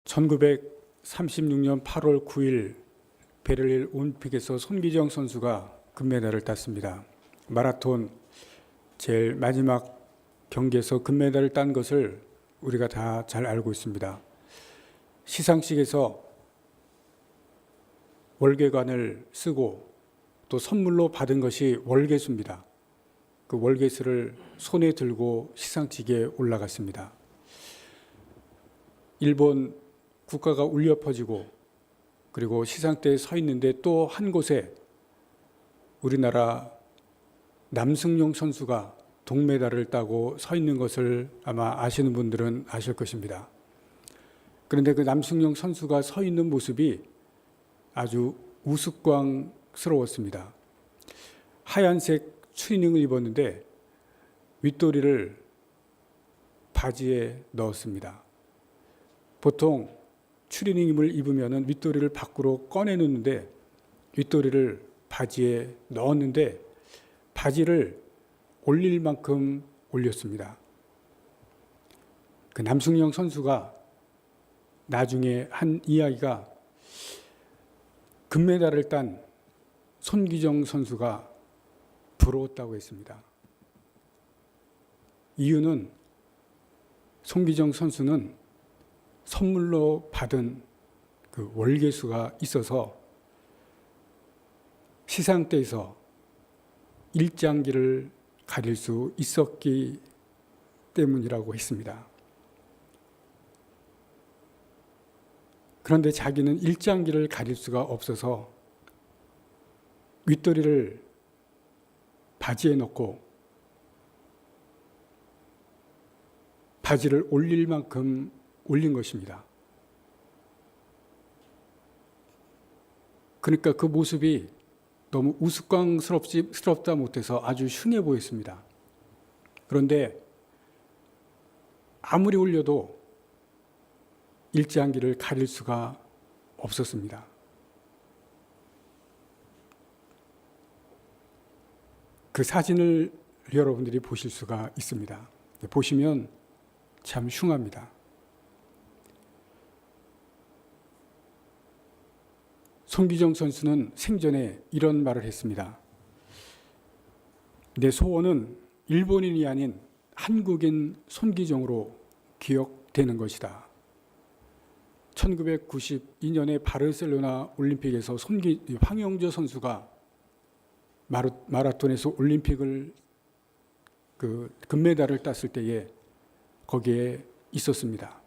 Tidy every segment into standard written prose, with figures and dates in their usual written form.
1936년 8월 9일 베를린 올림픽에서 손기정 선수가 금메달을 땄습니다. 마라톤 제일 마지막 경기에서 금메달을 딴 것을 우리가 다 잘 알고 있습니다. 시상식에서 월계관을 쓰고 또 선물로 받은 것이 월계수입니다. 그 월계수를 손에 들고 시상식에 올라갔습니다. 일본 국가가 울려 퍼지고 그리고 시상대에 서 있는데 또 한 곳에 우리나라 남승용 선수가 동메달을 따고 서 있는 것을 아마 아시는 분들은 아실 것입니다. 그런데 그 남승용 선수가 서 있는 모습이 아주 우스꽝스러웠습니다. 하얀색 추리닝을 입었는데 윗도리를 바지에 넣었습니다. 보통 추리닝을 입으면 윗도리를 밖으로 꺼내놓는데 윗도리를 바지에 넣었는데 바지를 올릴 만큼 올렸습니다. 그 남승용 선수가 나중에 한 이야기가 금메달을 딴 손기정 선수가 부러웠다고 했습니다. 이유는 손기정 선수는 선물로 받은 그 월계수가 있어서 시상대에서 일장기를 가릴 수 있었기 때문이라고 했습니다. 그런데 자기는 일장기를 가릴 수가 없어서 윗도리를 바지에 넣고 바지를 올릴 만큼 올린 것입니다. 그러니까 그 모습이 너무 우스꽝스럽다 못해서 아주 흉해 보였습니다. 그런데 아무리 올려도 일장기를 가릴 수가 없었습니다. 그 사진을 여러분들이 보실 수가 있습니다. 보시면 참 흉합니다. 손기정 선수는 생전에 이런 말을 했습니다. 내 소원은 일본인이 아닌 한국인 손기정으로 기억되는 것이다. 1992년에 바르셀로나 올림픽에서 황영조 선수가 마라톤에서 올림픽을 금메달을 땄을 때에 거기에 있었습니다.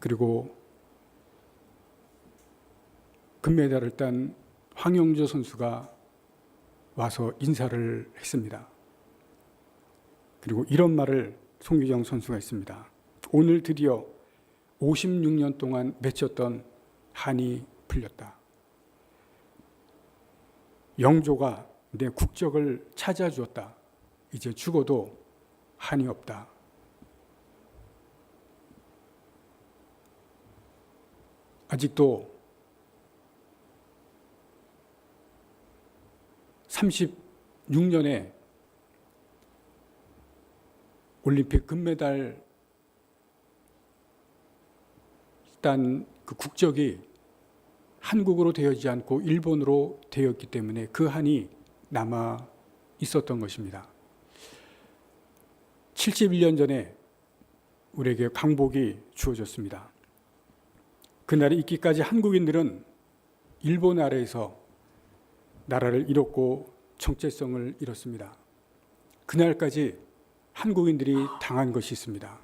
그리고 금메달을 딴 황영조 선수가 와서 인사를 했습니다. 그리고 이런 말을 손기정 선수가 했습니다. 오늘 드디어 56년 동안 맺혔던 한이 풀렸다. 영조가 내 국적을 찾아주었다. 이제 죽어도 한이 없다. 아직도 36년에 올림픽 금메달 딴 그 국적이 한국으로 되어지지 않고 일본으로 되었기 때문에 그 한이 남아 있었던 것입니다. 71년 전에 우리에게 광복이 주어졌습니다. 그날이 있기까지 한국인들은 일본 아래에서 나라를 잃었고 정체성을 잃었습니다. 그날까지 한국인들이 당한 것이 있습니다.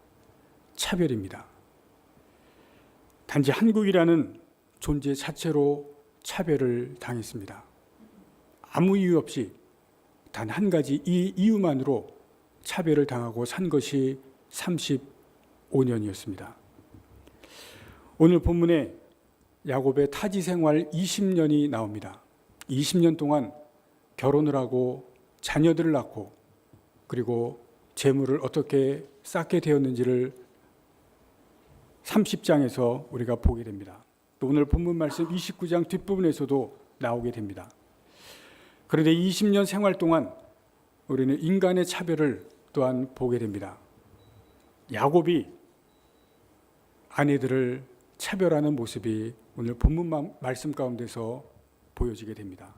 차별입니다. 단지 한국이라는 존재 자체로 차별을 당했습니다. 아무 이유 없이 단 한 가지 이 이유만으로 차별을 당하고 산 것이 35년이었습니다. 오늘 본문에 야곱의 타지 생활 20년이 나옵니다. 20년 동안 결혼을 하고 자녀들을 낳고 그리고 재물을 어떻게 쌓게 되었는지를 30장에서 우리가 보게 됩니다. 또 오늘 본문 말씀 29장 뒷부분에서도 나오게 됩니다. 그런데 20년 생활 동안 우리는 인간의 차별을 또한 보게 됩니다. 야곱이 아내들을 차별하는 모습이 오늘 본문 말씀 가운데서 보여지게 됩니다.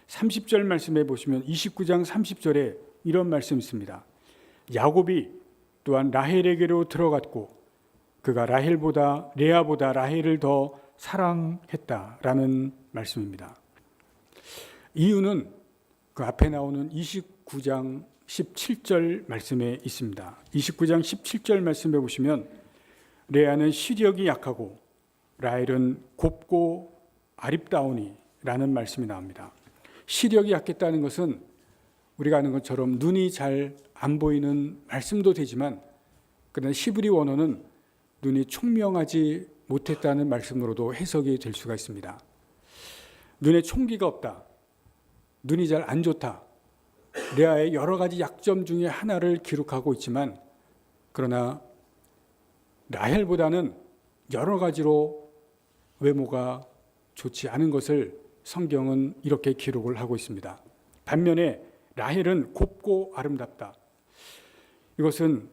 30절 말씀에 보시면 29장 30절에 이런 말씀이 있습니다. 야곱이 또한 라헬에게로 들어갔고 그가 레아보다 라헬을 더 사랑했다라는 말씀입니다. 이유는 그 앞에 나오는 29장 17절 말씀에 있습니다. 29장 17절 말씀에 보시면 레아는 시력이 약하고 라헬은 곱고 아립다우니 라는 말씀이 나옵니다. 시력이 약했다는 것은 우리가 아는 것처럼 눈이 잘 안 보이는 말씀도 되지만 그러나 히브리 원어는 눈이 총명하지 못했다는 말씀으로도 해석이 될 수가 있습니다. 눈에 총기가 없다. 눈이 잘 안 좋다. 레아의 여러 가지 약점 중에 하나를 기록하고 있지만 그러나 라헬보다는 여러 가지로 외모가 좋지 않은 것을 성경은 이렇게 기록을 하고 있습니다. 반면에 라헬은 곱고 아름답다. 이것은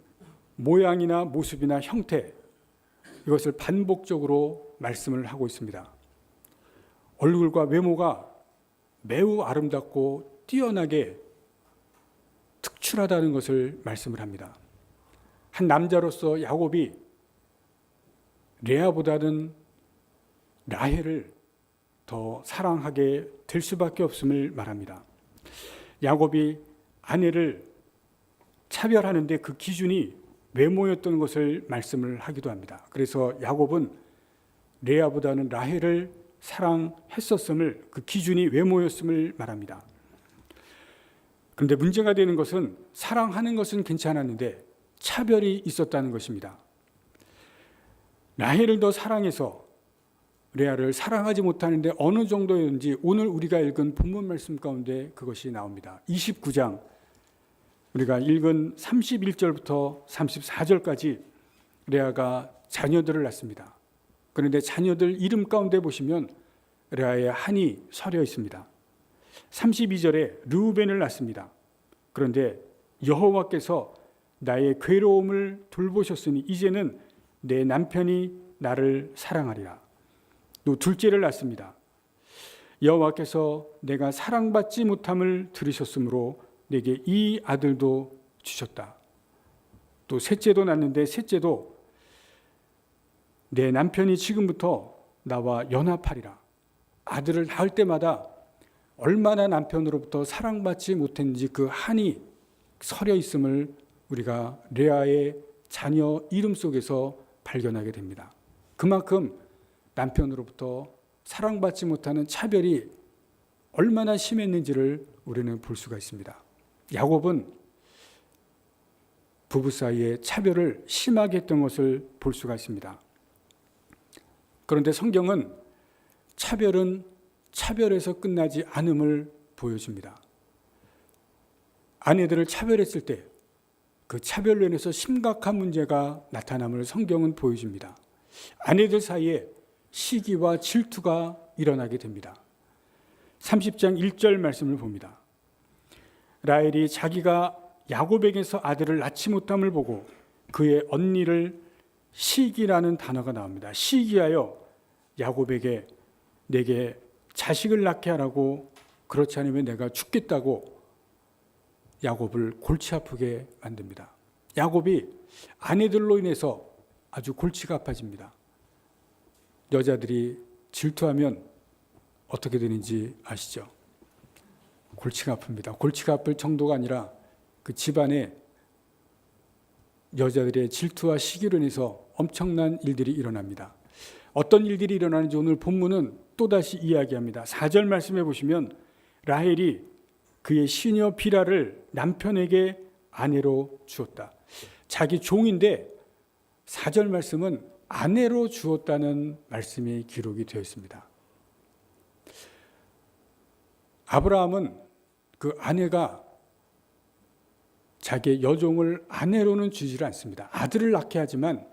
모양이나 모습이나 형태, 이것을 반복적으로 말씀을 하고 있습니다. 얼굴과 외모가 매우 아름답고 뛰어나게 특출하다는 것을 말씀을 합니다. 한 남자로서 야곱이 레아보다는 라헬을 더 사랑하게 될 수밖에 없음을 말합니다. 야곱이 아내를 차별하는데 그 기준이 외모였던 것을 말씀을 하기도 합니다. 그래서 야곱은 레아보다는 라헬을 사랑했었음을, 그 기준이 외모였음을 말합니다. 그런데 문제가 되는 것은 사랑하는 것은 괜찮았는데 차별이 있었다는 것입니다. 라헬을 더 사랑해서 레아를 사랑하지 못하는데 어느 정도였는지 오늘 우리가 읽은 본문 말씀 가운데 그것이 나옵니다. 29장 우리가 읽은 31절부터 34절까지 레아가 자녀들을 낳습니다. 그런데 자녀들 이름 가운데 보시면 레아의 한이 서려 있습니다. 32절에 르우벤을 낳습니다. 그런데 여호와께서 나의 괴로움을 돌보셨으니 이제는 내 남편이 나를 사랑하리라. 또 둘째를 낳습니다. 여호와께서 내가 사랑받지 못함을 들으셨으므로 내게 이 아들도 주셨다. 또 셋째도 낳는데 셋째도 내 남편이 지금부터 나와 연합하리라. 아들을 낳을 때마다 얼마나 남편으로부터 사랑받지 못했는지 그 한이 서려 있음을 우리가 레아의 자녀 이름 속에서 발견하게 됩니다. 그만큼 남편으로부터 사랑받지 못하는 차별이 얼마나 심했는지를 우리는 볼 수가 있습니다. 야곱은 부부 사이에 차별을 심하게 했던 것을 볼 수가 있습니다. 그런데 성경은 차별은 차별에서 끝나지 않음을 보여줍니다. 아내들을 차별했을 때 그 차별로 인해서 심각한 문제가 나타남을 성경은 보여줍니다. 아내들 사이에 시기와 질투가 일어나게 됩니다. 30장 1절 말씀을 봅니다. 라헬이 자기가 야곱에게서 아들을 낳지 못함을 보고 그의 언니를 시기라는 단어가 나옵니다. 시기하여 야곱에게 내게 자식을 낳게 하라고, 그렇지 않으면 내가 죽겠다고 야곱을 골치 아프게 만듭니다. 야곱이 아내들로 인해서 아주 골치가 아파집니다. 여자들이 질투하면 어떻게 되는지 아시죠? 골치가 아픕니다. 골치가 아플 정도가 아니라 그 집안에 여자들의 질투와 시기로 인해서 엄청난 일들이 일어납니다. 어떤 일들이 일어나는지 오늘 본문은 또다시 이야기합니다. 4절 말씀해 보시면 라헬이 그의 시녀 비라를 남편에게 아내로 주었다. 자기 종인데 4절 말씀은 아내로 주었다는 말씀이 기록이 되어 있습니다. 아브라함은 그 아내가 자기의 여종을 아내로는 주지를 않습니다. 아들을 낳게 하지만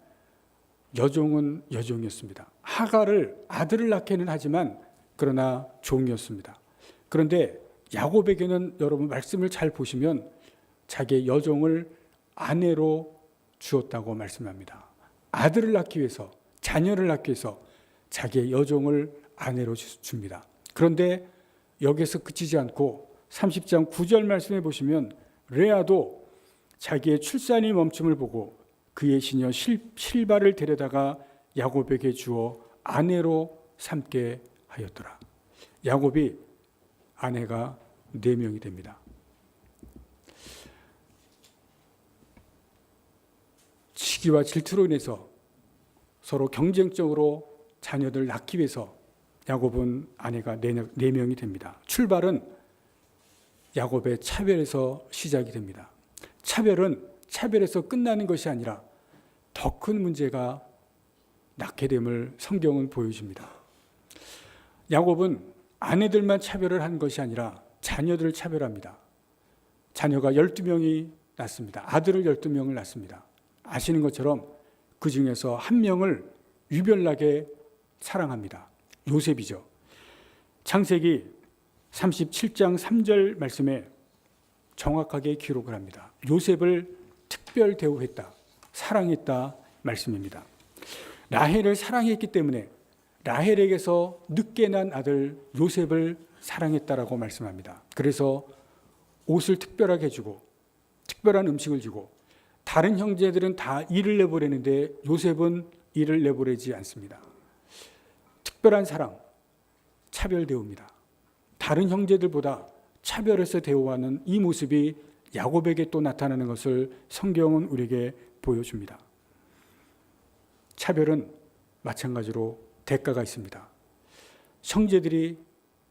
여종은 여종이었습니다. 하갈을 아들을 낳게는 하지만 그러나 종이었습니다. 그런데 야곱에게는 여러분 말씀을 잘 보시면 자기의 여종을 아내로 주었다고 말씀합니다. 아들을 낳기 위해서, 자녀를 낳기 위해서 자기의 여종을 아내로 줍니다. 그런데 여기서 그치지 않고 30장 9절 말씀해 보시면 레아도 자기의 출산이 멈춤을 보고 그의 시녀 실바를 데려다가 야곱에게 주어 아내로 삼게 하였더라. 야곱이 아내가 4명이 됩니다. 시기와 질투로 인해서 서로 경쟁적으로 자녀들을 낳기 위해서 야곱은 아내가 4명이 됩니다. 출발은 야곱의 차별에서 시작이 됩니다. 차별은 차별에서 끝나는 것이 아니라 더 큰 문제가 낳게 됨을 성경은 보여줍니다. 야곱은 아내들만 차별을 한 것이 아니라 자녀들을 차별합니다. 자녀가 12명이 낳습니다. 아들을 12명을 낳습니다. 아시는 것처럼 그 중에서 한 명을 유별나게 사랑합니다. 요셉이죠. 창세기 37장 3절 말씀에 정확하게 기록을 합니다. 요셉을 특별 대우했다, 사랑했다 말씀입니다. 라헬을 사랑했기 때문에 라헬에게서 늦게 난 아들 요셉을 사랑했다라고 말씀합니다. 그래서 옷을 특별하게 주고 특별한 음식을 주고 다른 형제들은 다 일을 내보내는데 요셉은 일을 내보내지 않습니다. 특별한 사랑, 차별 대우입니다. 다른 형제들보다 차별해서 대우하는 이 모습이 야곱에게 또 나타나는 것을 성경은 우리에게 보여줍니다. 차별은 마찬가지로 대가가 있습니다. 형제들이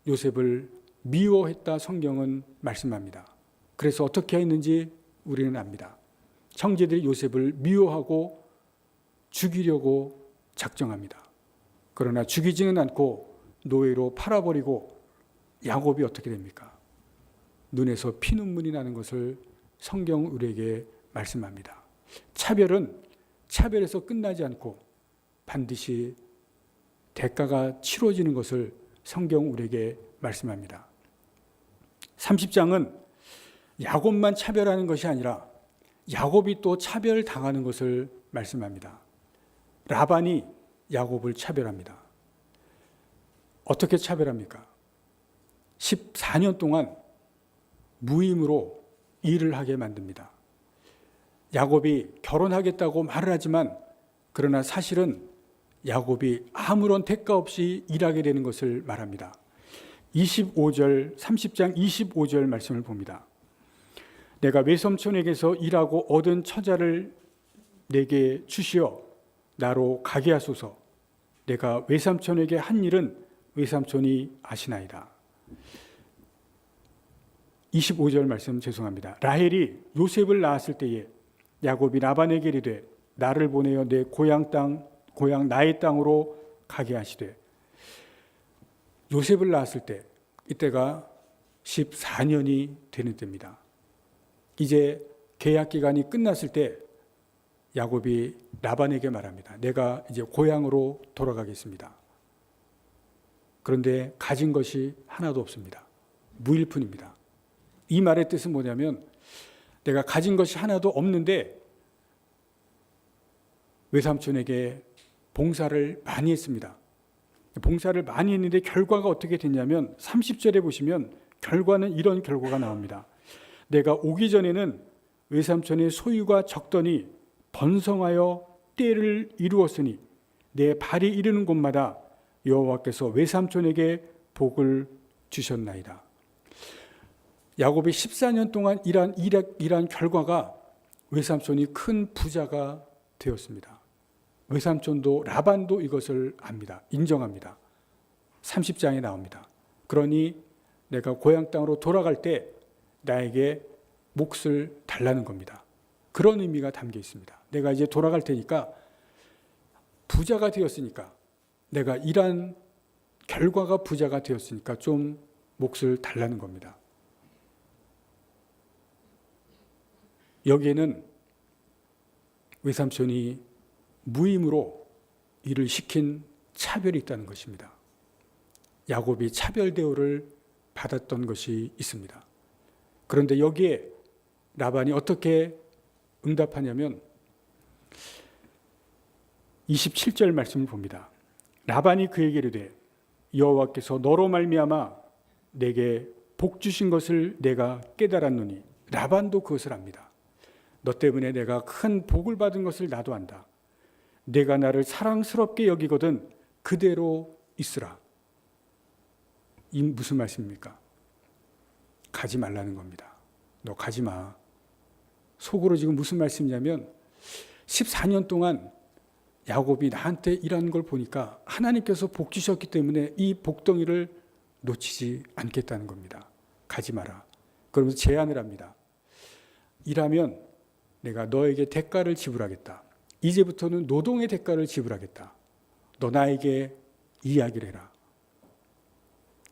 요셉을 미워했다 성경은 말씀합니다. 그래서 어떻게 했는지 우리는 압니다. 형제들이 요셉을 미워하고 죽이려고 작정합니다. 그러나 죽이지는 않고 노예로 팔아버리고 야곱이 어떻게 됩니까? 눈에서 피눈물이 나는 것을 성경은 우리에게 말씀합니다. 차별은 차별에서 끝나지 않고 반드시 대가가 치러지는 것을 성경은 우리에게 말씀합니다. 30장은 야곱만 차별하는 것이 아니라 야곱이 또 차별당하는 것을 말씀합니다. 라반이 야곱을 차별합니다. 어떻게 차별합니까? 14년 동안 무임으로 일을 하게 만듭니다. 야곱이 결혼하겠다고 말을 하지만 그러나 사실은 야곱이 아무런 대가 없이 일하게 되는 것을 말합니다. 30장 25절 말씀을 봅니다. 내가 외삼촌에게서 일하고 얻은 처자를 내게 주시어 나로 가게 하소서. 내가 외삼촌에게 한 일은 외삼촌이 아시나이다. 25절 말씀 죄송합니다. 라헬이 요셉을 낳았을 때에 야곱이 라반에게 이르되 나를 보내어 내 고향 나의 땅으로 가게 하시되, 요셉을 낳았을 때 이때가 14년이 되는 때입니다. 이제 계약 기간이 끝났을 때 야곱이 라반에게 말합니다. 내가 이제 고향으로 돌아가겠습니다. 그런데 가진 것이 하나도 없습니다. 무일푼입니다. 이 말의 뜻은 뭐냐면 내가 가진 것이 하나도 없는데 외삼촌에게 봉사를 많이 했습니다. 봉사를 많이 했는데 결과가 어떻게 됐냐면 30절에 보시면 결과는 이런 결과가 나옵니다. 내가 오기 전에는 외삼촌의 소유가 적더니 번성하여 때를 이루었으니 내 발이 이르는 곳마다 여호와께서 외삼촌에게 복을 주셨나이다. 야곱이 14년 동안 일한 결과가 외삼촌이 큰 부자가 되었습니다. 외삼촌도 라반도 이것을 압니다. 인정합니다. 30장에 나옵니다. 그러니 내가 고향 땅으로 돌아갈 때 나에게 몫을 달라는 겁니다. 그런 의미가 담겨 있습니다. 내가 이제 돌아갈 테니까 부자가 되었으니까, 내가 일한 결과가 부자가 되었으니까 좀 몫을 달라는 겁니다. 여기에는 외삼촌이 무임으로 일을 시킨 차별이 있다는 것입니다. 야곱이 차별 대우를 받았던 것이 있습니다. 그런데 여기에 라반이 어떻게 응답하냐면 27절 말씀을 봅니다. 라반이 그에게 이르되 여호와께서 너로 말미암아 내게 복 주신 것을 내가 깨달았노니. 라반도 그것을 압니다. 너 때문에 내가 큰 복을 받은 것을 나도 안다. 내가 나를 사랑스럽게 여기거든 그대로 있으라. 이 무슨 말씀입니까? 가지 말라는 겁니다. 너 가지 마. 속으로 지금 무슨 말씀이냐면 14년 동안 야곱이 나한테 일하는 걸 보니까 하나님께서 복 주셨기 때문에 이 복덩이를 놓치지 않겠다는 겁니다. 가지 마라. 그러면서 제안을 합니다. 일하면 내가 너에게 대가를 지불하겠다. 이제부터는 노동의 대가를 지불하겠다. 너 나에게 이야기를 해라.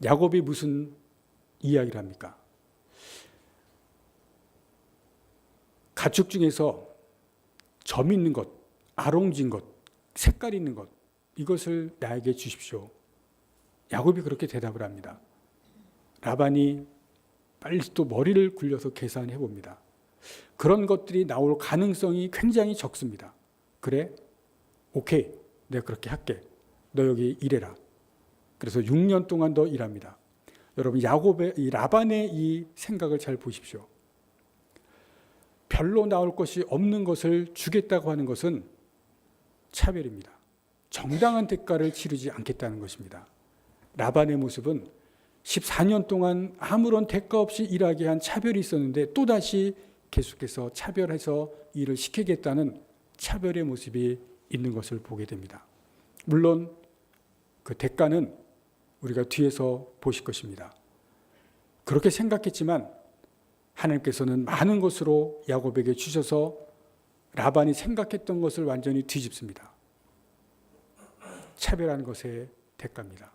야곱이 무슨 이야기를 합니까? 가축 중에서 점 있는 것, 아롱진 것, 색깔 있는 것, 이것을 나에게 주십시오. 야곱이 그렇게 대답을 합니다. 라반이 빨리 또 머리를 굴려서 계산해 봅니다. 그런 것들이 나올 가능성이 굉장히 적습니다. 그래? 오케이. 내가 그렇게 할게. 너 여기 일해라. 그래서 6년 동안 더 일합니다. 여러분, 이 라반의 이 생각을 잘 보십시오. 별로 나올 것이 없는 것을 주겠다고 하는 것은 차별입니다. 정당한 대가를 치르지 않겠다는 것입니다. 라반의 모습은 14년 동안 아무런 대가 없이 일하게 한 차별이 있었는데 또다시 계속해서 차별해서 일을 시키겠다는 차별의 모습이 있는 것을 보게 됩니다. 물론 그 대가는 우리가 뒤에서 보실 것입니다. 그렇게 생각했지만 하나님께서는 많은 것으로 야곱에게 주셔서 라반이 생각했던 것을 완전히 뒤집습니다. 차별하는 것의 대가입니다.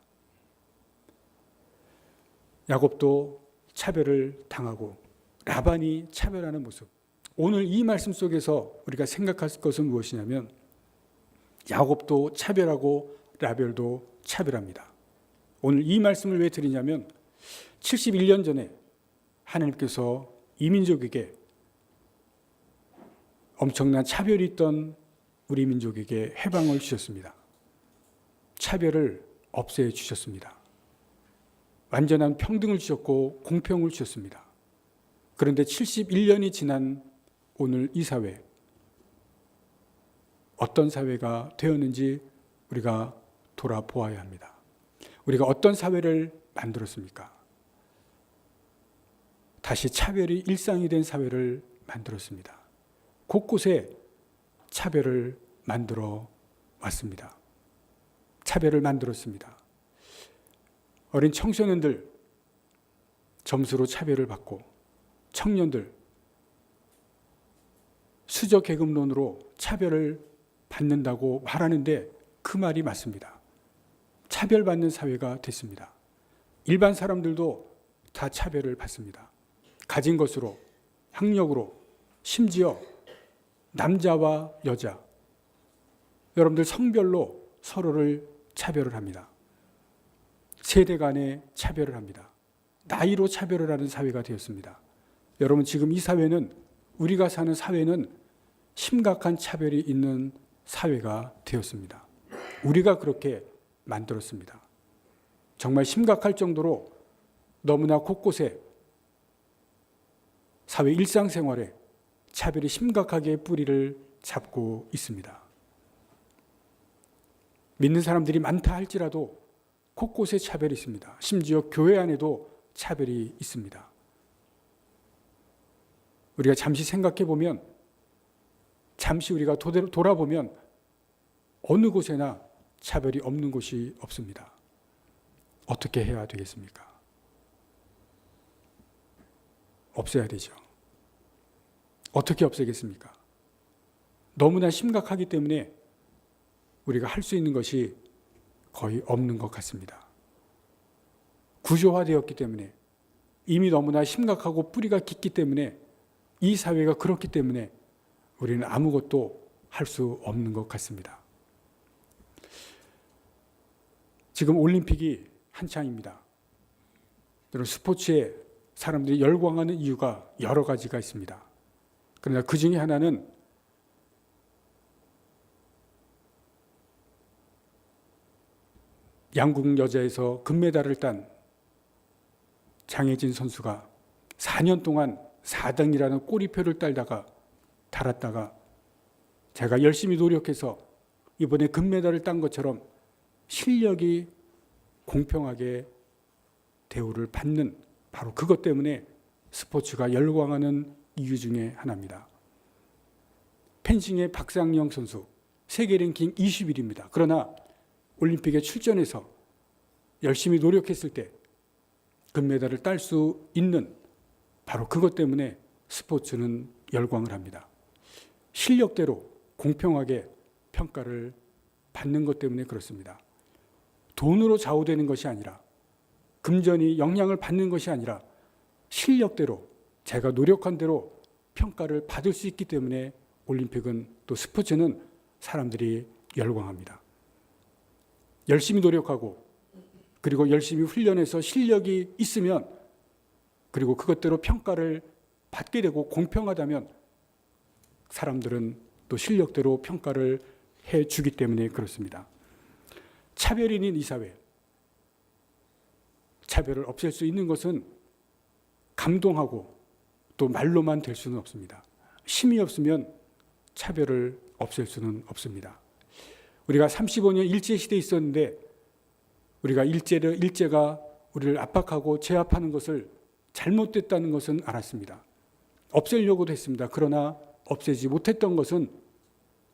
야곱도 차별을 당하고 라반이 차별하는 모습. 오늘 이 말씀 속에서 우리가 생각할 것은 무엇이냐면 야곱도 차별하고 라벨도 차별합니다. 오늘 이 말씀을 왜 드리냐면 71년 전에 하나님께서 이민족에게 엄청난 차별이 있던 우리 민족에게 해방을 주셨습니다. 차별을 없애 주셨습니다. 완전한 평등을 주셨고 공평을 주셨습니다. 그런데 71년이 지난 오늘 이 사회, 어떤 사회가 되었는지 우리가 돌아보아야 합니다. 우리가 어떤 사회를 만들었습니까? 다시 차별이 일상이 된 사회를 만들었습니다. 곳곳에 차별을 만들어 왔습니다. 차별을 만들었습니다. 어린 청소년들 점수로 차별을 받고 청년들 수저 계급론으로 차별을 받는다고 말하는데 그 말이 맞습니다. 차별받는 사회가 됐습니다. 일반 사람들도 다 차별을 받습니다. 가진 것으로, 학력으로, 심지어 남자와 여자, 여러분들 성별로 서로를 차별을 합니다. 세대 간에 차별을 합니다. 나이로 차별을 하는 사회가 되었습니다. 여러분, 지금 이 사회는, 우리가 사는 사회는 심각한 차별이 있는 사회가 되었습니다. 우리가 그렇게 만들었습니다. 정말 심각할 정도로 너무나 곳곳에 사회 일상생활에 차별이 심각하게 뿌리를 잡고 있습니다. 믿는 사람들이 많다 할지라도 곳곳에 차별이 있습니다. 심지어 교회 안에도 차별이 있습니다. 우리가 잠시 생각해 보면, 잠시 우리가 돌아보면 어느 곳에나 차별이 없는 곳이 없습니다. 어떻게 해야 되겠습니까? 없애야 되죠. 어떻게 없애겠습니까? 너무나 심각하기 때문에 우리가 할 수 있는 것이 거의 없는 것 같습니다. 구조화되었기 때문에, 이미 너무나 심각하고 뿌리가 깊기 때문에, 이 사회가 그렇기 때문에 우리는 아무것도 할 수 없는 것 같습니다. 지금 올림픽이 한창입니다. 스포츠에 사람들이 열광하는 이유가 여러 가지가 있습니다. 그러나 그 중에 하나는 양궁 여자에서 금메달을 딴 장혜진 선수가 4년 동안 4등이라는 꼬리표를 달았다가 제가 열심히 노력해서 이번에 금메달을 딴 것처럼 실력이 공평하게 대우를 받는, 바로 그것 때문에 스포츠가 열광하는 이유 중에 하나입니다. 펜싱의 박상영 선수 세계 랭킹 20위입니다. 그러나 올림픽에 출전해서 열심히 노력했을 때 금메달을 딸 수 있는, 바로 그것 때문에 스포츠는 열광을 합니다. 실력대로 공평하게 평가를 받는 것 때문에 그렇습니다. 돈으로 좌우되는 것이 아니라, 금전이 영향을 받는 것이 아니라 실력대로, 제가 노력한 대로 평가를 받을 수 있기 때문에 올림픽은, 또 스포츠는 사람들이 열광합니다. 열심히 노력하고 그리고 열심히 훈련해서 실력이 있으면, 그리고 그것대로 평가를 받게 되고 공평하다면 사람들은 또 실력대로 평가를 해주기 때문에 그렇습니다. 차별인인 이 사회, 차별을 없앨 수 있는 것은 감동하고 또 말로만 될 수는 없습니다. 힘이 없으면 차별을 없앨 수는 없습니다. 우리가 35년 일제시대에 있었는데 우리가 일제가 우리를 압박하고 제압하는 것을 잘못됐다는 것은 알았습니다. 없애려고도 했습니다. 그러나 없애지 못했던 것은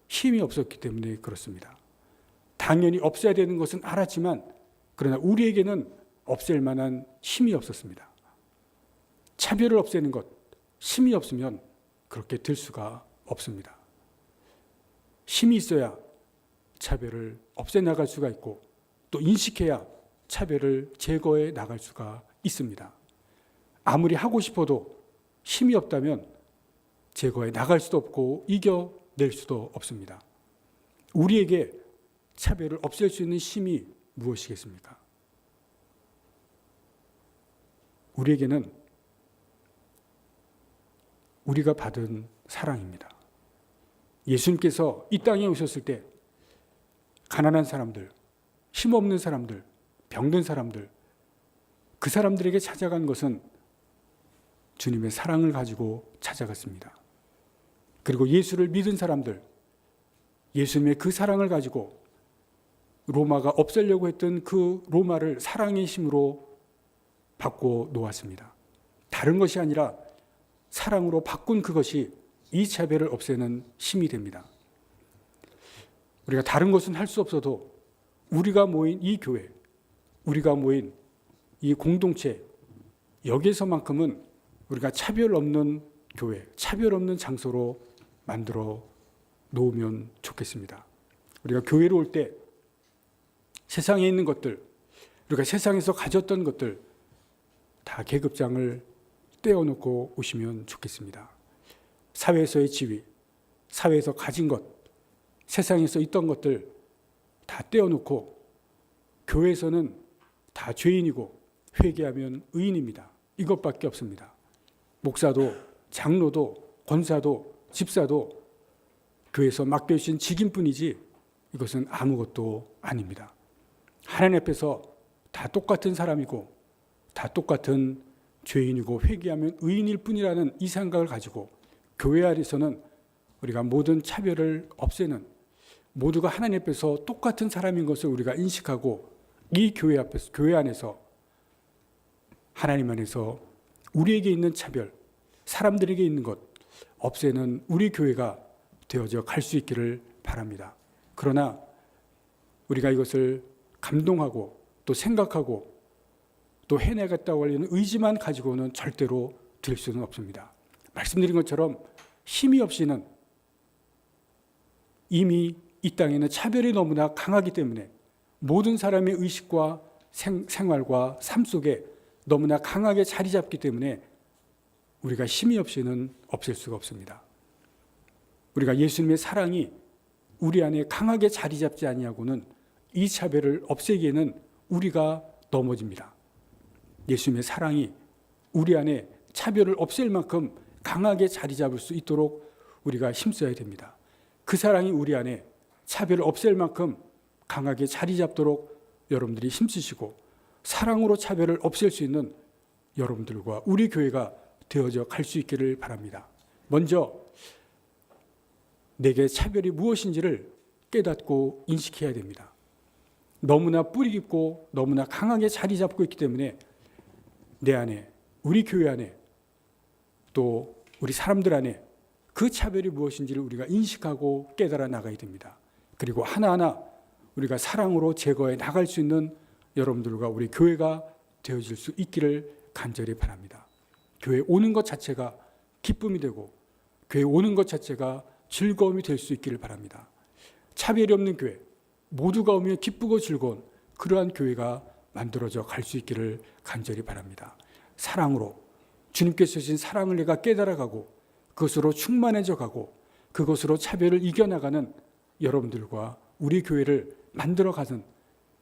힘이 없었기 때문에 그렇습니다. 당연히 없애야 되는 것은 알았지만, 그러나 우리에게는 없앨 만한 힘이 없었습니다. 차별을 없애는 것, 힘이 없으면 그렇게 될 수가 없습니다. 힘이 있어야 차별을 없애나갈 수가 있고, 또 인식해야 차별을 제거해 나갈 수가 있습니다. 아무리 하고 싶어도 힘이 없다면 제거해 나갈 수도 없고 이겨낼 수도 없습니다. 우리에게 차별을 없앨 수 있는 힘이 무엇이겠습니까? 우리에게는 우리가 받은 사랑입니다. 예수님께서 이 땅에 오셨을 때 가난한 사람들, 힘없는 사람들, 병든 사람들, 그 사람들에게 찾아간 것은 주님의 사랑을 가지고 찾아갔습니다. 그리고 예수를 믿은 사람들, 예수님의 그 사랑을 가지고 로마가 없애려고 했던 그 로마를 사랑의 힘으로 바꿔 놓았습니다. 다른 것이 아니라 사랑으로 바꾼 그것이 이 차별을 없애는 힘이 됩니다. 우리가 다른 것은 할 수 없어도 우리가 모인 이 교회, 우리가 모인 이 공동체, 여기에서만큼은 우리가 차별 없는 교회, 차별 없는 장소로 만들어 놓으면 좋겠습니다. 우리가 교회로 올 때 세상에 있는 것들, 우리가 세상에서 가졌던 것들 다 계급장을 떼어놓고 오시면 좋겠습니다. 사회에서의 지위, 사회에서 가진 것, 세상에서 있던 것들 다 떼어놓고 교회에서는 다 죄인이고 회개하면 의인입니다. 이것밖에 없습니다. 목사도 장로도 권사도 집사도 교회에서 맡겨주신 직임뿐이지 이것은 아무것도 아닙니다. 하나님 앞에서 다 똑같은 사람이고 다 똑같은 죄인이고 회개하면 의인일 뿐이라는 이 생각을 가지고 교회 안에서는 우리가 모든 차별을 없애는, 모두가 하나님 앞에서 똑같은 사람인 것을 우리가 인식하고 이 교회 앞에서, 교회 안에서 하나님 안에서 우리에게 있는 차별, 사람들에게 있는 것 없애는 우리 교회가 되어져 갈 수 있기를 바랍니다. 그러나 우리가 이것을 감동하고 또 생각하고 또 해내겠다고 하려는 의지만 가지고는 절대로 될 수는 없습니다. 말씀드린 것처럼 힘이 없이는 이미 이 땅에는 차별이 너무나 강하기 때문에 모든 사람의 의식과 생활과 삶 속에 너무나 강하게 자리 잡기 때문에 우리가 힘이 없이는 없앨 수가 없습니다. 우리가 예수님의 사랑이 우리 안에 강하게 자리 잡지 아니하고는 이 차별을 없애기에는 우리가 넘어집니다. 예수님의 사랑이 우리 안에 차별을 없앨 만큼 강하게 자리 잡을 수 있도록 우리가 힘써야 됩니다. 그 사랑이 우리 안에 차별을 없앨 만큼 강하게 자리 잡도록 여러분들이 힘쓰시고 사랑으로 차별을 없앨 수 있는 여러분들과 우리 교회가 되어져 갈 수 있기를 바랍니다. 먼저 내게 차별이 무엇인지를 깨닫고 인식해야 됩니다. 너무나 뿌리 깊고 너무나 강하게 자리 잡고 있기 때문에 내 안에, 우리 교회 안에, 또 우리 사람들 안에 그 차별이 무엇인지를 우리가 인식하고 깨달아 나가야 됩니다. 그리고 하나하나 우리가 사랑으로 제거해 나갈 수 있는 여러분들과 우리 교회가 되어질 수 있기를 간절히 바랍니다. 교회 오는 것 자체가 기쁨이 되고 교회 오는 것 자체가 즐거움이 될 수 있기를 바랍니다. 차별이 없는 교회, 모두가 오면 기쁘고 즐거운 그러한 교회가 만들어져 갈 수 있기를 간절히 바랍니다. 사랑으로 주님께서 주신 사랑을 내가 깨달아가고 그것으로 충만해져 가고 그것으로 차별을 이겨나가는 여러분들과 우리 교회를 만들어가는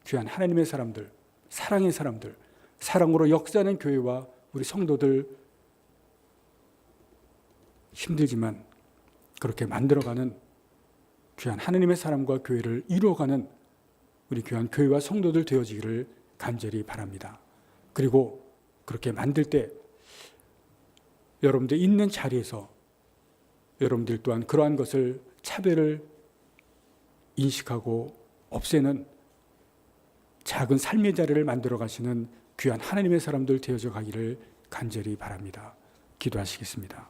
귀한 하나님의 사람들, 사랑의 사람들, 사랑으로 역사하는 교회와 우리 성도들, 힘들지만 그렇게 만들어가는 귀한 하나님의 사람과 교회를 이루어가는 우리 귀한 교회와 성도들 되어지기를 간절히 바랍니다. 그리고 그렇게 만들 때 여러분들 있는 자리에서 여러분들 또한 그러한 것을 차별을 인식하고 없애는 작은 삶의 자리를 만들어 가시는 귀한 하나님의 사람들 되어져 가기를 간절히 바랍니다. 기도하시겠습니다.